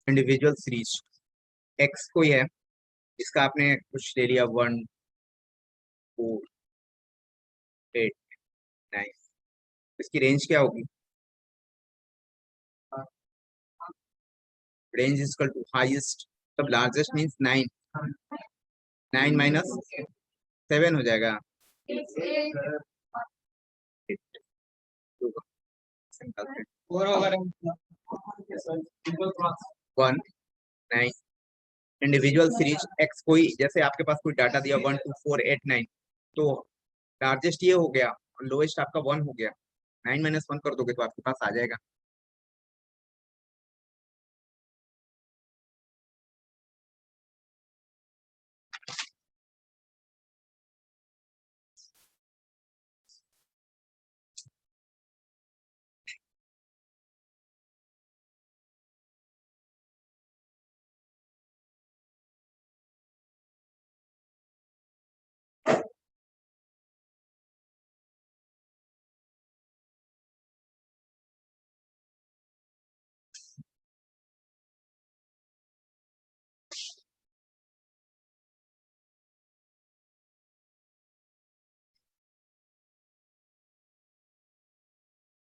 Individual series x कोई है, इसका आपने कुछ ले लिया 1 4 8 9, इसकी रेंज क्या होगी? Range is equal to highest, तब लार्जेस्ट मींस 9, 9 माइनस 7 हो जाएगा 1 9। इंडिविजुअल सीरीज एक्स कोई, जैसे आपके पास कोई डाटा दिया 1 2 4 8 9, तो लार्जेस्ट ये हो गया और लोएस्ट आपका 1 हो गया। 9 माइनस 1 कर दोगे तो आपके पास आ जाएगा।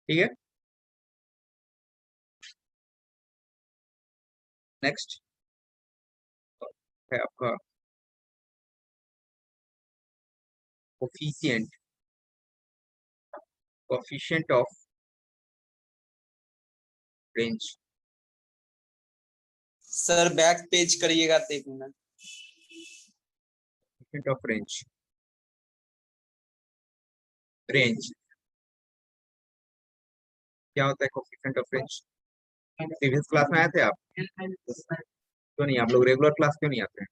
ठीक है, नेक्स्ट है आपका coefficient, coefficient of range. Sir back page करिएगा तो 1 minute. Coefficient of range, range क्या होता है? Coefficient of range previous class में आए थे आप? क्यों नहीं, आप लोग रेगुलर क्लास क्यों नहीं आते हैं?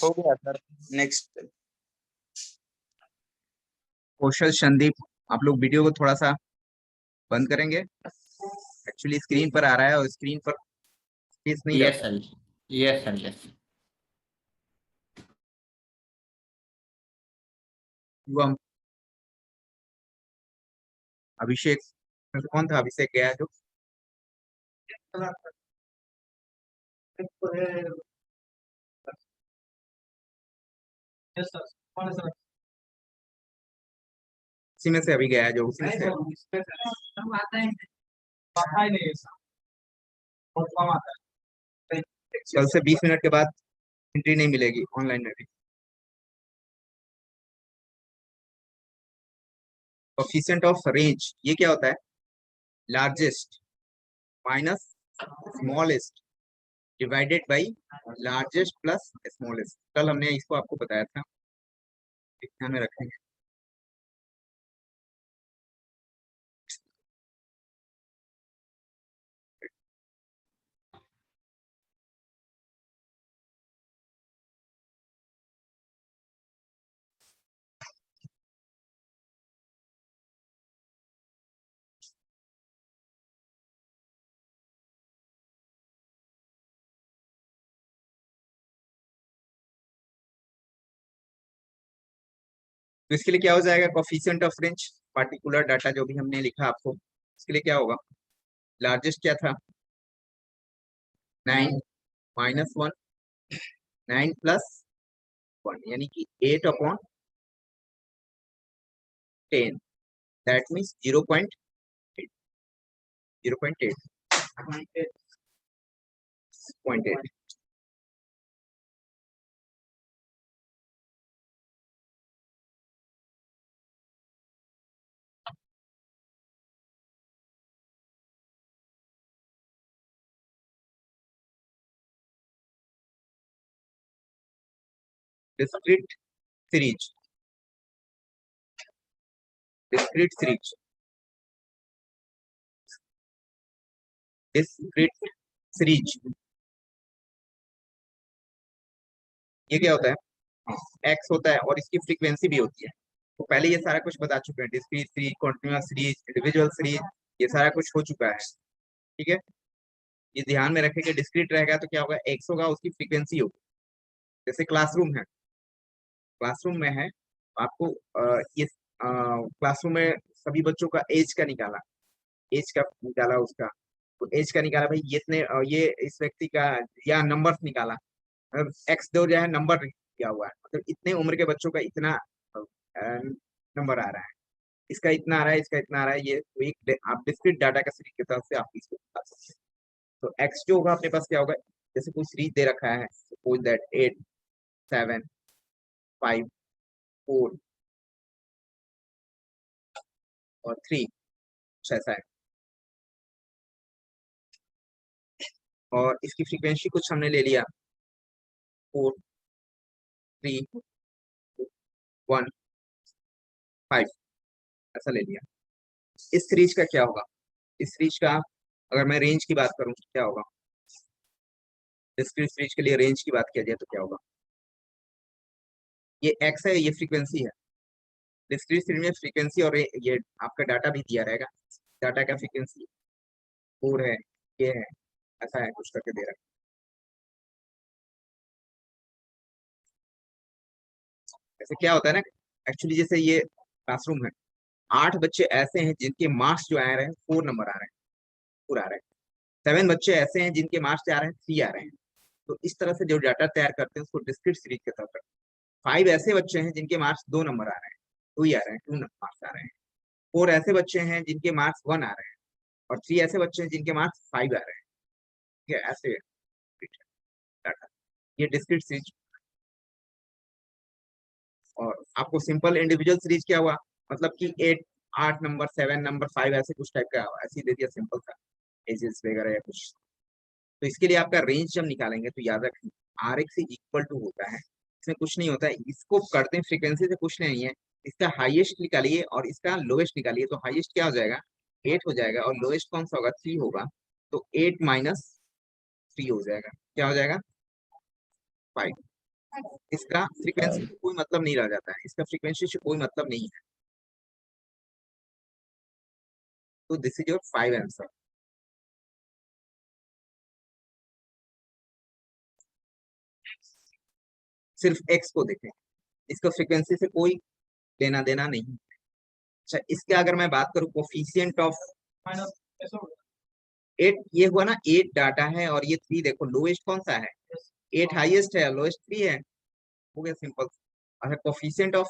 हो गया सर, नेक्स्ट। कौशल संदीप, आप लोग वीडियो को थोड़ा सा बंद करेंगे? एक्चुअली स्क्रीन पर आ रहा है और स्क्रीन पर स्पेस नहीं यस रहता। Sir, yes sir, yes. Shubham, Abhishek, कौन था अभिषेक गया है जो? उसी में से अभी गया है जो, उसी में से। कल से 20 मिनट के बाद एंट्री नहीं मिलेगी ऑनलाइन में भी। कोफिशिएंट ऑफ रेंज ये क्या होता है? Largest minus smallest divided by largest plus smallest. कल हमने इसको आपको बताया था, ध्यान में रखेंगे। तो इसके लिए क्या हो जाएगा? Coefficient of range, particular data जो भी हमने लिखा आपको, इसके लिए क्या होगा? लार्जेस्ट क्या था? 9 माइनस 1, 9 प्लस 1 यानी कि 8 upon 10, that means 0.8, 0.8। Discrete series, discrete series, discrete series ये क्या होता है? एक्स होता है और इसकी फ्रीक्वेंसी भी होती है। तो पहले ये सारा कुछ बता चुके हैं, discrete series, continuous series, individual series, ये सारा कुछ हो चुका है। ठीक है, ये ध्यान में रखेंगे। डिस्क्रीट रहेगा तो क्या होगा, एक्स होगा, उसकी फ्रीक्वेंसी होगी। जैसे क्लासरूम है, क्लासरूम में है, आपको ये क्लासरूम में सभी बच्चों का एज का निकाला, एज का निकाला उसका, तो एज का निकाला भाई, ये इतने ये इस व्यक्ति का, या नंबर निकाला, एक्स दो जो है नंबर किया हुआ है, मतलब इतने उम्र के बच्चों का इतना नंबर आ रहा है, इसका इतना आ रहा है, इसका इतना आ रहा है, ये तो एक आप डिस्क्रीट डाटा का सीरीज के तरफ से आप इसको बता सकते हैं। तो एक्स जो होगा अपने पास क्या होगा, जैसे कोई सीरीज दे रखा है, सपोज दैट 8 7 5 4 और 3, ऐसा है, और इसकी फ्रीक्वेंसी कुछ हमने ले लिया 4 3 1 5, ऐसा ले लिया। इस सीरीज का क्या होगा, इस सीरीज का अगर मैं रेंज की बात करूं तो क्या होगा, डिस्क्रीट सीरीज के लिए रेंज की बात किया जाए तो क्या होगा, ये एक्स है, ये फ्रीक्वेंसी है। डिस्क्रीट सीरीज में फ्रीक्वेंसी और ये आपका डाटा भी दिया रहेगा, डाटा का फ्रीक्वेंसी 4 है, ये है, ऐसा है कुछ करके दे रहा है। ऐसे क्या होता है ना, एक्चुअली जैसे ये क्लासरूम है, 8 बच्चे ऐसे हैं जिनके मार्क्स जो आ रहे हैं 4 नंबर आ रहे हैं, पूरा आ रहे हैं। 7 बच्चे ऐसे हैं जिनके मार्क्स आ रहे हैं 3 आ रहे हैं। तो इस तरह से जो डाटा तैयार करते हैं उसको डिस्क्रीट सीरीज के तहत। 5 ऐसे बच्चे हैं जिनके मार्क्स 2 नंबर आ रहे हैं, 2 ही आ रहे हैं, 2 मार्क्स आ रहे हैं। 4 ऐसे बच्चे हैं जिनके मार्क्स 1 आ रहे हैं, और 3 ऐसे बच्चे हैं जिनके मार्क्स 5 आ रहे हैं। ठीक है, ऐसे डाटा, ये डिस्क्रीट सीरीज। और आपको सिंपल इंडिविजुअल सीरीज क्या हुआ, मतलब कि 8 नंबर, 7 नंबर, 5 ऐसे कुछ टाइप का ऐसे ही दे दिया, सिंपल सा एजेस वगैरह या कुछ। तो इसके लिए आपका रेंज जब निकालेंगे तो याद रखें, आर एक्स इक्वल टू होता है, इसमें कुछ नहीं होता है, इसको करते हैं फ्रीक्वेंसी से, कुछ नहीं है। इसका हाईएस्ट निकालिए और इसका लोएस्ट निकालिए, तो हाईएस्ट क्या हो जाएगा, 8 हो जाएगा, और लोएस्ट कौन सा होगा, 3 होगा। तो 8 माइनस 3 हो जाएगा, क्या हो जाएगा, 5। इसका फ्रीक्वेंसी से कोई मतलब नहीं रह जाता है, इसका फ्रीक्वेंसी से कोई मतलब नहीं है। तो दिस इज योर 5 आंसर। सिर्फ एक्स को देखें, इसका फ्रीक्वेंसी से कोई लेना देना नहीं। अच्छा, इसके अगर मैं बात करूं कोफिशिएंट ऑफ 8, ये हुआ ना, 8 डाटा है और ये 3, देखो लोएस्ट कौन सा है, 8 हाईएस्ट है, लोएस्ट 3 है, हो गया सिंपल। अच्छा,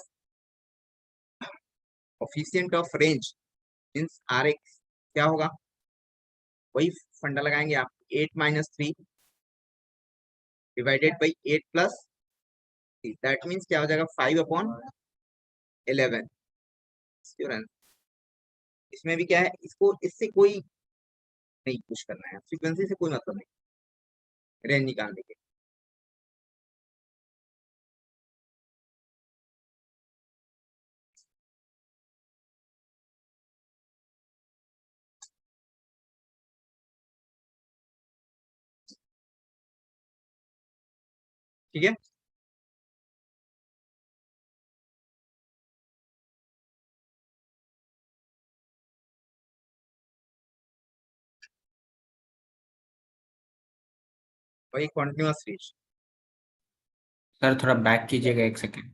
coefficient of range means R X क्या होगा, वही फंडा लगाएंगे आप, 8 minus 3 divided by 8 plus 3, that means क्या हो जाएगा, 5/11। इसमें भी क्या है, इसको इससे कोई नहीं कुछ करना है, फ्रीक्वेंसी से कोई मतलब नहीं, रेंज निकालने के। ठीक है, वही कॉन्टिन्यूअस रेंज। सर थोड़ा बैक कीजिएगा 1 सेकेंड।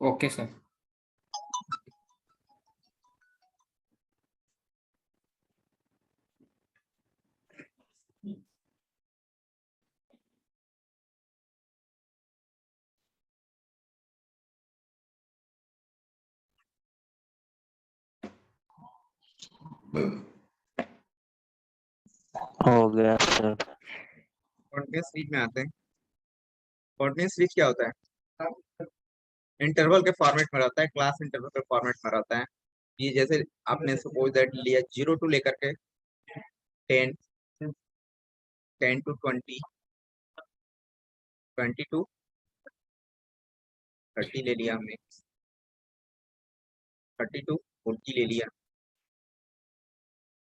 Okay sir. हो गया सर। कॉन्टिन्यूअस रेंज में आते हैं। कॉन्टिन्यूअस रेंज क्या होता है, इंटरवल के फॉर्मेट में रहता है, क्लास इंटरवल के फॉर्मेट में रहता है। ये जैसे आपने सपोज दैट लिया 0 टू लेकर के 10, 10 टू 20, 20 टू 30 ले लिया हमने। 32 40 ले लिया,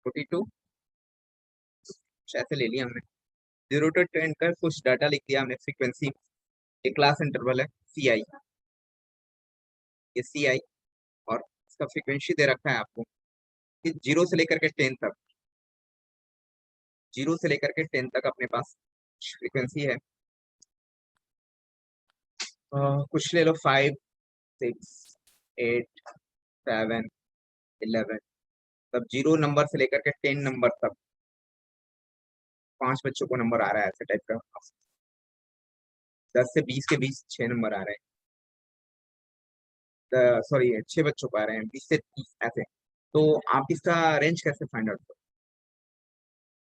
42 ऐसे ले लिया हमने। 0 to 10 का कुछ डाटा लिख दिया हमने। फ्रीक्वेंसी एक क्लास इंटरवल है सी आई, ये सी आई, और इसका फ्रीक्वेंसी दे रखा है आपको कि 0 से लेकर के 10 तक, 0 से लेकर के 10 तक अपने पास फ्रीक्वेंसी है। कुछ ले लो 5 6 8 7 11, तब 0 नंबर से लेकर के 10 नंबर तक 5 बच्चों को नंबर आ रहा है ऐसे टाइप का। 10 से 20 के बीच 6 नंबर आ रहे हैं, सॉरी 6 बच्चों को आ रहे हैं, 20 से 30 ऐसे। तो आप इसका रेंज कैसे फाइंड आउट करो?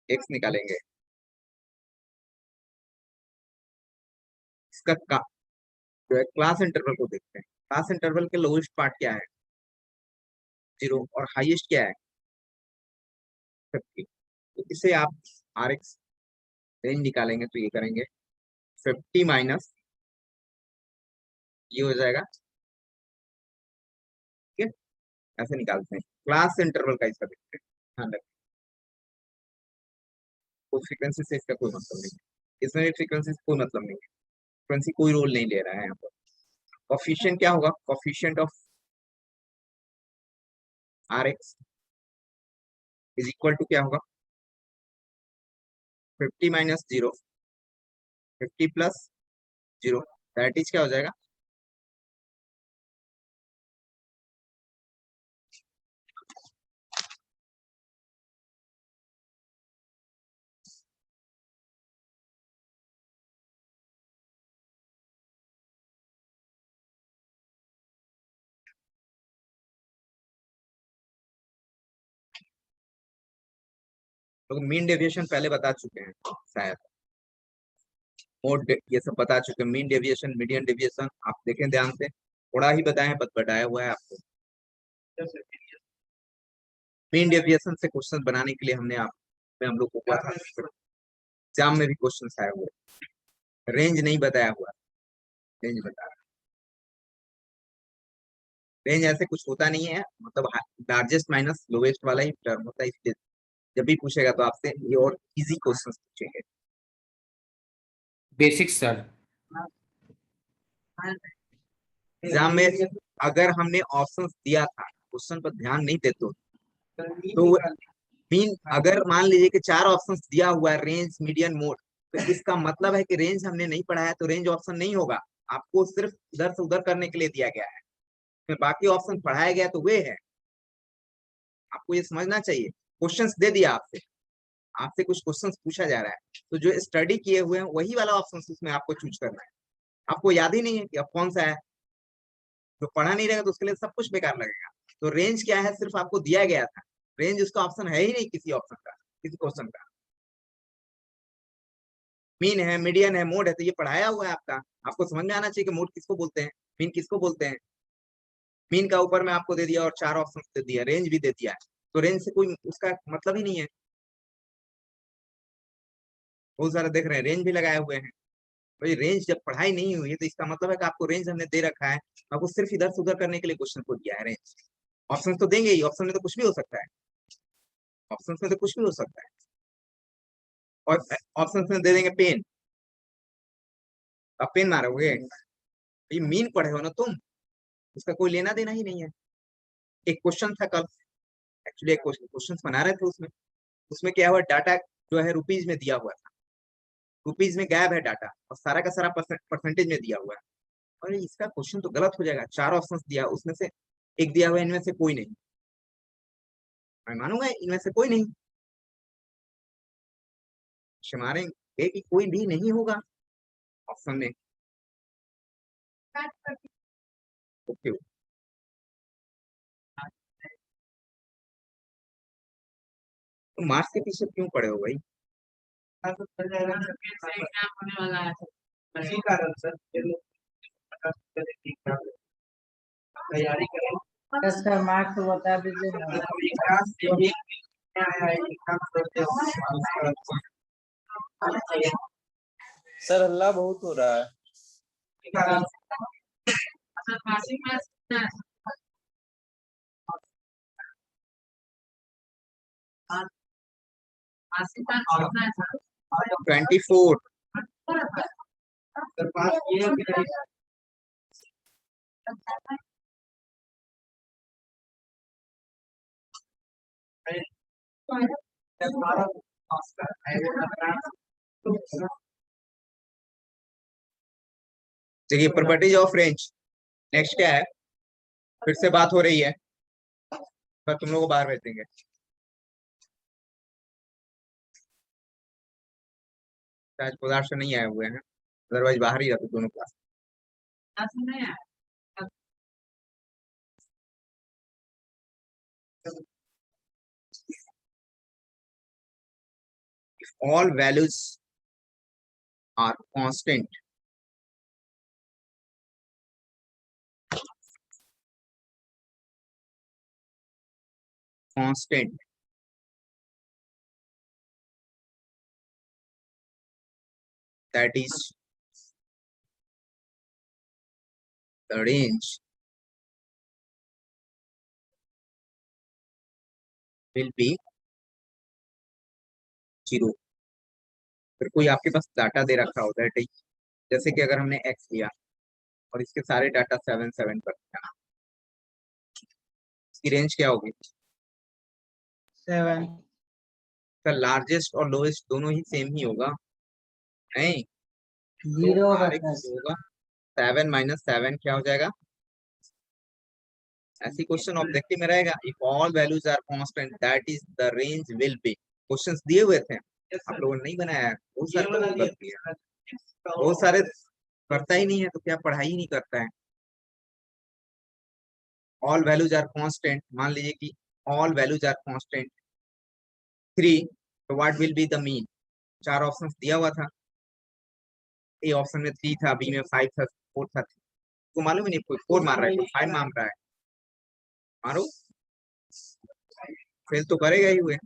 एक्स निकालेंगे, इसका जो है क्लास इंटरवल को देखते हैं। क्लास इंटरवल के लोएस्ट पार्ट क्या है? 0, और हाईएस्ट क्या है? 50। तो इसे आप आर एक्स रेंज निकालेंगे तो ये करेंगे 50 माइनस ये हो जाएगा, ठीक है, ऐसे निकालते हैं। क्लास इंटरवल का इसका देखते हैं, ध्यान रखें। तो फ्रीक्वेंसी से इसका कोई मतलब नहीं है, इसमें भी फ्रीक्वेंसी से कोई मतलब नहीं है, फ्रीक्वेंसी कोई रोल नहीं ले रहा है यहाँ पर। कोफिशिएंट क्या होगा? Coefficient of R X is equal to क्या होगा? 50 माइनस 0, 50 प्लस 0, दैट इज क्या हो जाएगा? तो मीन डेविएशन पहले बता चुके हैं शायद, मोड ये सब बता चुके हैं। मीन डेविएशन, मीडियन डेविएशन आप देखें ध्यान से, थोड़ा ही बताए हैं, बताया हुआ है आपको। मीन डेविएशन से क्वेश्चन बनाने के लिए हम लोग को क्या था, एग्जाम में भी क्वेश्चन आए हुए। रेंज नहीं बताया हुआ, रेंज बता रहा। रेंज ऐसे कुछ होता नहीं है, मतलब लार्जेस्ट माइनस लोवेस्ट वाला ही टर्म होता है, इसलिए जब भी पूछेगा तो आपसे ये और इजी क्वेश्चन पूछेंगे। Basic sir. एग्जाम में अगर हमने ऑप्शंस दिया था, क्वेश्चन पर ध्यान नहीं देते तो मीन, अगर मान लीजिए कि 4 ऑप्शंस दिया हुआ है, रेंज मीडियन मोड, तो इसका मतलब है कि रेंज हमने नहीं पढ़ा है, तो रेंज ऑप्शन नहीं होगा। आपको सिर्फ इधर से उधर करने के लिए दिया गया है, फिर बाकी ऑप्शन पढ़ाया गया तो वे है। आपको ये समझना चाहिए। क्वेश्चंस दे दिया आपसे, आपसे कुछ क्वेश्चंस पूछा जा रहा है, तो जो स्टडी किए हुए हैं वही वाला ऑप्शन उसमें आपको चूज करना है। आपको याद ही नहीं है कि अब कौन सा है, जो पढ़ा नहीं रहेगा तो उसके लिए सब कुछ बेकार लगेगा। तो रेंज क्या है, सिर्फ आपको दिया गया था, रेंज उसका ऑप्शन है ही नहीं किसी ऑप्शन का, किसी क्वेश्चन का। मीन है, मीडियन है, मोड है, तो ये पढ़ाया हुआ है आपका, आपको समझ में आना चाहिए कि मोड किसको बोलते हैं, मीन किसको बोलते हैं। मीन का ऊपर में आपको दे दिया और 4 ऑप्शन दे दिया, रेंज भी दे दिया है, तो रेंज से कोई उसका मतलब ही नहीं है। बहुत सारे देख रहे हैं रेंज भी लगाए हुए हैं, भाई रेंज जब पढ़ाई नहीं हुई है तो इसका मतलब है कि आपको रेंज हमने दे रखा है, आपको सिर्फ इधर से उधर करने के लिए क्वेश्चन को दिया है रेंज। ऑप्शन तो देंगे ही, ऑप्शन में तो कुछ भी हो सकता है, ऑप्शन में तो कुछ भी हो सकता है। और ऑप्शन में दे देंगे पेन, आप पेन मारोगे, ये मीन पढ़े हो ना तुम, उसका कोई लेना देना ही नहीं है। एक क्वेश्चन था कल, एक्चुअली एक क्वेश्चन बना रहे थे, उसमें उसमें क्या हुआ, डाटा जो है रुपीज में दिया हुआ था, रुपीज में गायब है डाटा, और सारा का सारा परसेंटेज में दिया हुआ है। और इसका क्वेश्चन तो गलत हो जाएगा, 4 ऑप्शन दिया, उसमें से एक दिया हुआ है इनमें से कोई नहीं, मैं मानूंगा इनमें से कोई नहीं, मारेंगे कि कोई भी नहीं होगा ऑप्शन में। ओके, तो मार्क्स के पीछे क्यों पड़े हो भाई? इसी कारण सर तैयारी करें। इसका मार्क्स बता दीजिए ना। सर हल्ला बहुत हो रहा है। आसिफा कितना है सर? 24। सर पास किए कि नहीं? सर, 12 पास का है, वो अपना- देखिए प्रॉपर्टीज ऑफ रेंज। नेक्स्ट क्या है, फिर से बात हो रही है, पर तुम लोग को बाहर भेजेंगे। शायद पदार्थ से नहीं आए हुए हैं, अदरवाइज बाहर ही रहते दोनों क्लास। नहीं है। All values are constant, that is the range will be 0। फिर कोई आपके पास डाटा दे रखा होता है, ठीक, जैसे कि अगर हमने x लिया और इसके सारे डाटा 7 7 पर दिया, इसकी रेंज क्या होगी? 7 सर लार्जेस्ट और लोएस्ट दोनों ही सेम ही होगा, नहीं? 0 तो होगा RX सर। होगा 7 - 7 क्या हो जाएगा? ऐसी क्वेश्चन ऑब्जेक्टिव में रहेगा, if all values are constant that is the range will be. Questions दिए हुए थे, आप लोगों ने नहीं बनाया है, बहुत ये सारे वाला लोग ये गलती है, बहुत सारे करता ही नहीं है, तो क्या पढ़ाई ही नहीं करता है। ऑल वैल्यूज आर कांस्टेंट, मान लीजिए कि ऑल वैल्यूज आर कांस्टेंट 3, तो what will be the mean? चार ऑप्शंस दिया हुआ था, ए ऑप्शन में 3 था, बी में 5 था, 4 था। तो मालूम ही नहीं, कोई 4 मार रहा है, कोई 5 मार रहा है, मारो फेल तो करेगा ही हुए।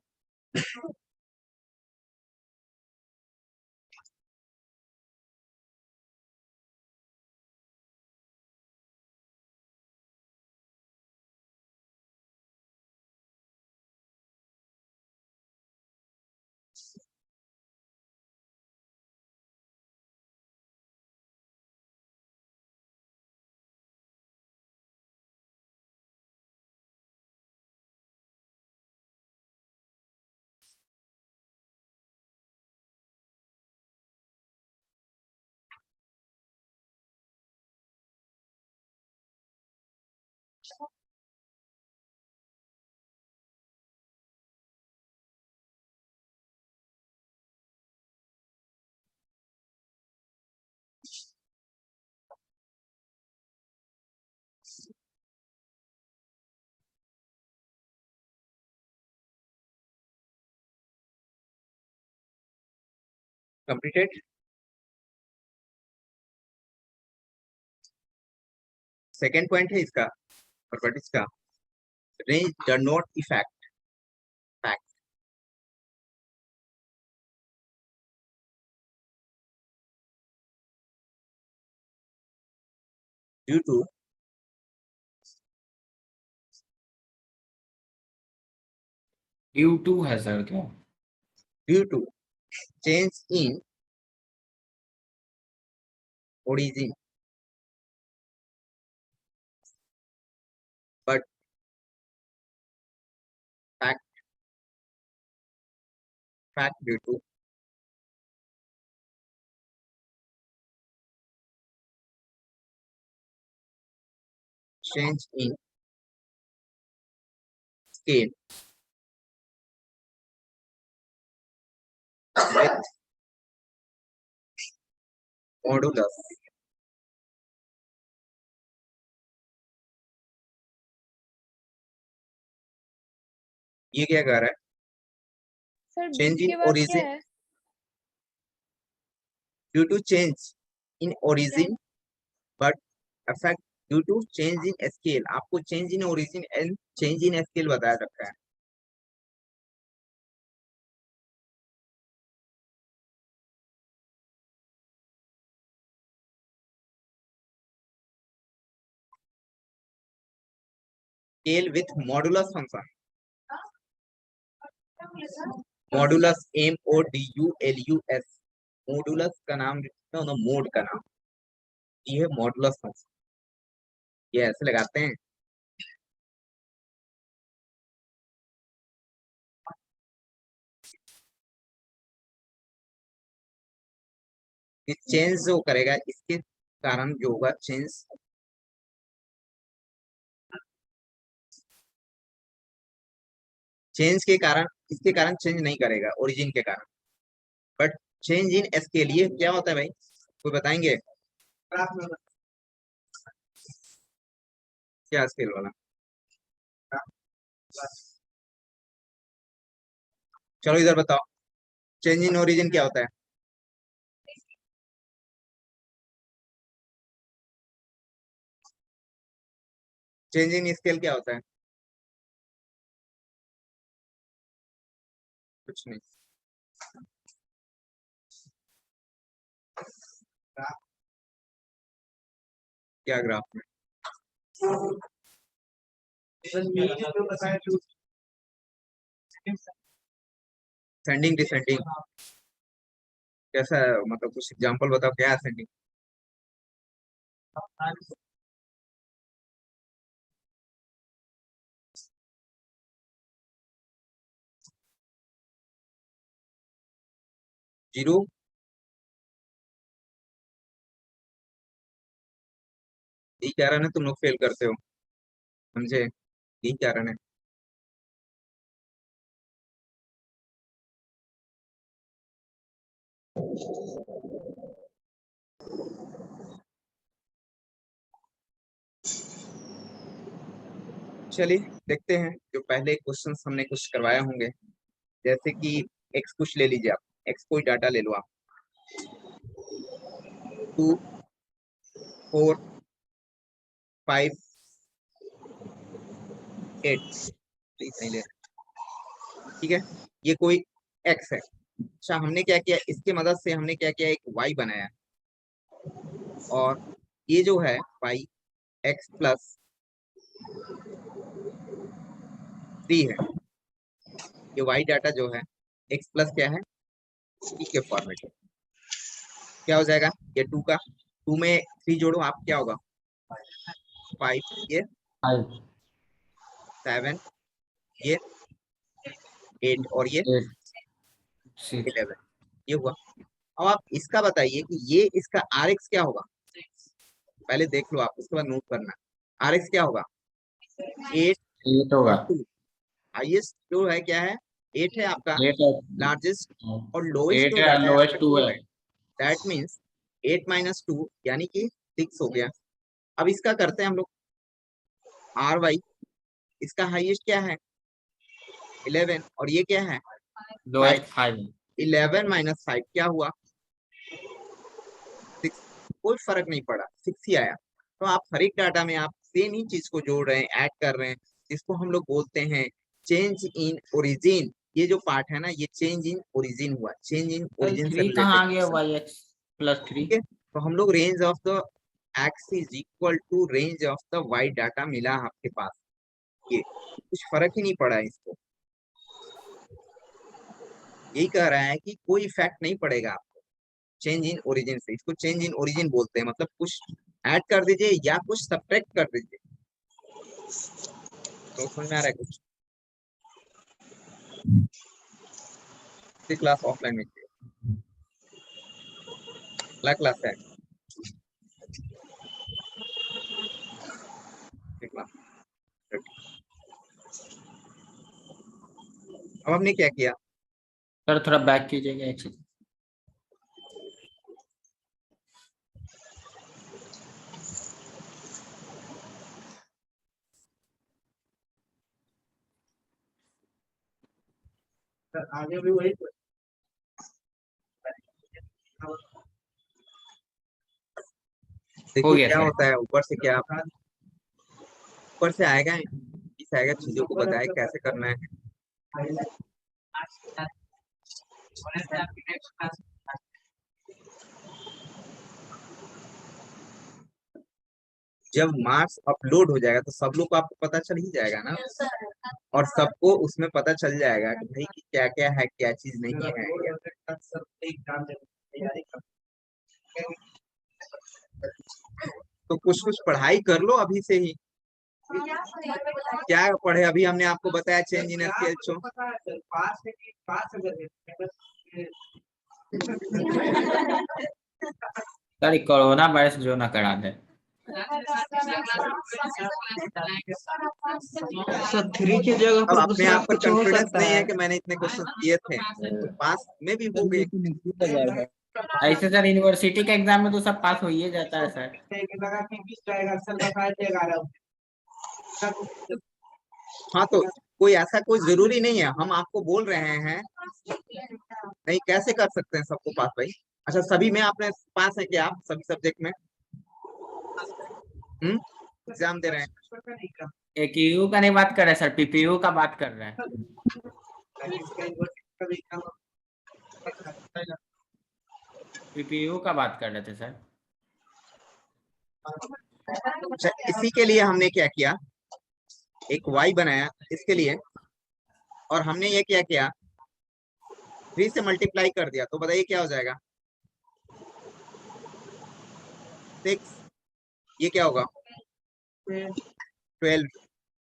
कंप्लीटेड। सेकेंड पॉइंट है इसका प्रॉपर्टीज का, range does not effect fact due to due to है सर क्या? change in origin, but fact due to change in scale with modulus। ये क्या कह रहा है? सर चेंज बिट इन के बाद क्या ओरिजिन है? Due to change in origin but affect due to change in scale. आपको change in origin and change in scale बताया रखा है। Scale with modulus function, modulus MODULUS, modulus का नाम लिखता हूँ ना, मोड का नाम, ये है मॉडुलस फंक्शन, ये ऐसे लगाते हैं। ये चेंज जो करेगा इसके कारण जो होगा चेंज, चेंज के कारण, इसके कारण चेंज नहीं करेगा ओरिजिन के कारण, बट चेंज इन एस के लिए क्या होता है भाई, कोई बताएंगे क्या स्केल वाला? चलो इधर बताओ, चेंज इन ओरिजिन क्या होता है? चेंज इन स्केल क्या होता है? कुछ नहीं। क्या ग्राफ में? सेंडिंग डिसेंडिंग कैसा है, मतलब कुछ एग्जांपल बताओ क्या है सेंडिंग? जीरो, यही कारण है तुम लोग फेल करते हो, समझे? यही कारण है। चलिए देखते हैं, जो पहले क्वेश्चन हमने कुछ करवाए होंगे, जैसे कि एक्स कुछ ले लीजिए आप, एक्स कोई डाटा ले लो आप, 2 4 5 8, प्लीज नहीं ले रहे, ठीक है, ये कोई एक्स है। अच्छा हमने क्या किया, इसकी मदद से हमने क्या किया, एक वाई बनाया, और ये जो है वाई एक्स प्लस 3 है, ये वाई डाटा जो है एक्स प्लस क्या है, ई के फॉर्मेट में, क्या हो जाएगा, ये 2 का 2 में 3 जोड़ो आप, क्या होगा 5, ये 5 7, ये 8, और ये 8 6 11, ये हुआ। अब आप इसका बताइए कि ये इसका आर एक्स क्या होगा, पहले देख लो आप, उसके बाद नोट करना। आर एक्स क्या होगा, 8 8 होगा। और 2, हाईएस्ट जो है क्या है, 8 है आपका 8 है, लार्जेस्ट, और लोएस्ट 8 जो है, डाटा है आपका लोएस्ट 2 2 है। है, दैट मीन्स 8 माइनस 2 यानी कि 6 हो गया। अब इसका करते हैं हम लोग आर वाई, इसका हाईएस्ट क्या है 11, और ये क्या है 5, लोएस्ट 5 है। 11 माइनस 5 क्या हुआ 6, कोई फर्क नहीं पड़ा, 6 ही आया। तो आप हर एक डाटा में आप सेम ही चीज को जोड़ रहे हैं, ऐड कर रहे हैं, जिसको हम लोग बोलते हैं चेंज इन ओरिजिन। ये जो पार्ट है ना, ये चेंज इन ओरिजिन हुआ, चेंज इन सर ओरिजिन से 3 कहाँ रिलेटेड आ गया, क्वेश्चन, वाई एक्स प्लस 3? ठीक है। तो हम लोग range of the X is equal to range of the Y data मिला आपके पास, ये कुछ फर्क ही नहीं पड़ा है इसको, यही कह रहा है कि कोई इफेक्ट नहीं पड़ेगा आपको चेंज इन ओरिजिन से, इसको चेंज इन ओरिजिन बोलते हैं, मतलब कुछ ऐड कर दीजिए या कुछ सब्ट्रैक्ट कर दीजिए। तो समझ में आ रहा है कुछ? क्लास ऑफलाइन में अगला क्लास है, क्लास। अब हमने क्या किया, सर थोड़ा बैक कीजिएगा एक सेकंड। आगे भी वही हो देखिए गया क्या सर। होता है, ऊपर से क्या, ऊपर से आएगा, इस आएगा, चीजों को बताए कैसे करना है। जब मार्क्स अपलोड हो जाएगा तो सब लोग को आपको पता चल ही जाएगा ना, और सबको उसमें पता चल जाएगा कि भाई क्या क्या है, क्या चीज नहीं है। सब एग्जाम तैयारी कर तो कुछ कुछ पढ़ाई कर लो अभी से ही। क्या पढ़े? अभी हमने आपको बताया चेंज इन SPHO। पता है सर, पास है कि पास अगर है सर ये कोरोना वायरस जो ना करा दे। सर 3 की जगह अब पर अपने दूसरा आप पर कुछ हो कॉन्फिडेंस सकता नहीं है है। कि मैंने इतने क्वेश्चन किए थे, तो पास में भी हो गए। ऐसे सर यूनिवर्सिटी के एग्जाम में तो सब पास हो ही जाता है सर। लगा कि 20 जाएगा, सर बताए थे 11। हाँ, तो कोई ऐसा कोई जरूरी नहीं है, हम आपको बोल रहे हैं। नहीं, कैसे कर सकते हैं सबको पास भाई? अच्छा, सभी में आपने पास है क्या? आप सभी सब्जेक्ट में एग्जाम दे रहे हैं? एक यू का नहीं बात कर रहे सर, PPU का बात कर रहे हैं। PPU का बात कर रहे थे सर। अच्छा, इसी के लिए हमने क्या किया, एक y बनाया इसके लिए, और हमने ये क्या किया, 3 से मल्टीप्लाई कर दिया। तो बताइए क्या हो जाएगा? 6। ये क्या होगा? 12।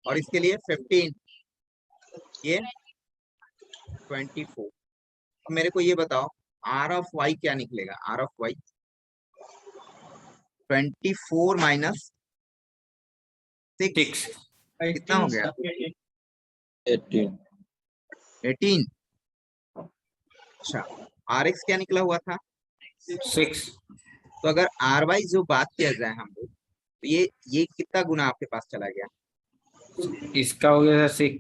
और इसके लिए 15, ये 24। अब मेरे को ये बताओ, R ऑफ y क्या निकलेगा? R ऑफ y 24 माइनस 6 6 कितना हो गया? 18। अच्छा, Rx क्या निकला हुआ था? 6 तो अगर ry जो बात किया जाए हम लोग, तो ये कितना गुना आपके पास चला गया? इसका हो गया 6।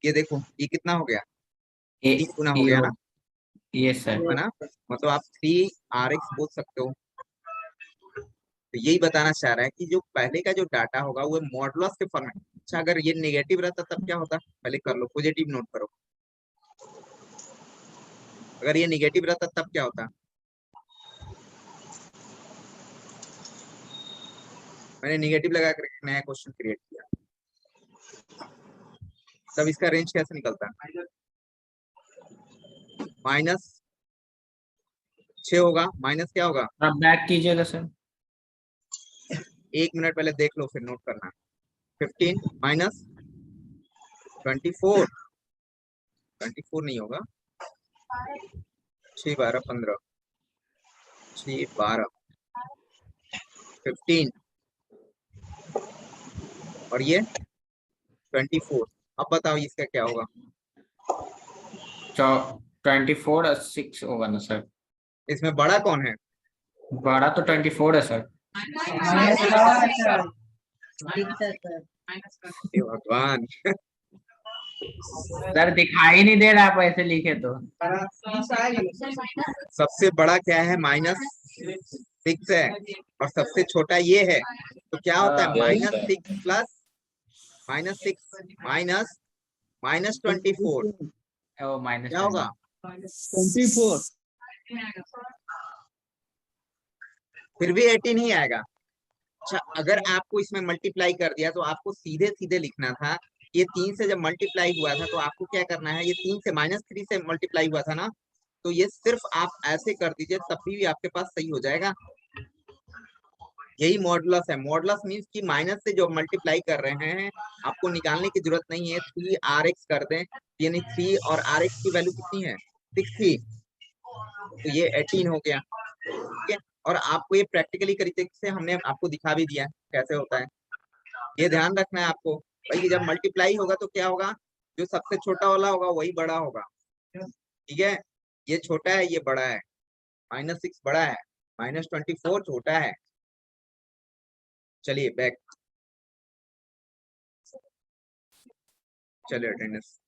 ये देखो, ये कितना हो गया? ये 3 गुना हो ये गया हो ना, ये सर। है ना? मतलब आप 3Rx बोल सकते हो। तो यही बताना चाह रहा है कि जो पहले का जो डाटा होगा वो मॉडुलस के फॉर्म में। अच्छा, अगर ये नेगेटिव रहता तब क्या होता? पहले कर लो, पॉजिटिव नोट करो। अगर ये नेगेटिव रहता तब क्या होता? मैंने नेगेटिव लगा कर एक नया क्वेश्चन क्रिएट किया, तब इसका रेंज कैसे निकलता? -6 होगा। माइनस क्या होगा? आप बैक कीजिएगा सर। 1 मिनट पहले देख लो फिर नोट करना। 15 माइनस 24। 24 नहीं होगा। 6 12 15, 6 12 15, और ये 24। अब बताओ इसका क्या होगा? 24 और 6 होगा ना सर। इसमें बड़ा कौन है? बड़ा तो 24 है सर। हे भगवान। सर दिखाई नहीं दे रहा आप ऐसे लिखे तो। सबसे बड़ा क्या है? -6 है, और सबसे छोटा ये है। तो क्या होता है? -6 प्लस -6 माइनस 24 ओ माइनस क्या होगा? 24। फिर भी 18 ही आएगा। अच्छा, अगर आपको इसमें मल्टीप्लाई कर दिया तो आपको सीधे सीधे लिखना था, ये 3 से जब मल्टीप्लाई हुआ था तो आपको क्या करना है, ये 3 से -3 से मल्टीप्लाई हुआ था ना, तो ये सिर्फ आप ऐसे कर दीजिए, तब भी आपके पास सही हो जाएगा। यही मॉडुलस है। मॉडुलस मीन्स कि माइनस से जो मल्टीप्लाई कर रहे हैं, आपको निकालने की जरूरत नहीं है। 3Rx कर दें, यानी 3 और Rx की वैल्यू कितनी है? 6 थी, तो ये 18 हो गया। ठीक है, और आपको ये प्रैक्टिकली तरीके से हमने आपको दिखा भी दिया कैसे होता है। ये ध्यान रखना है आपको भाई, जब मल्टीप्लाई होगा तो क्या होगा, जो सबसे छोटा वाला होगा वही बड़ा होगा। ठीक है, ये छोटा है, ये बड़ा है। -6 बड़ा है, -24 छोटा है। चलिए बैक, चलिए अटेंडेंस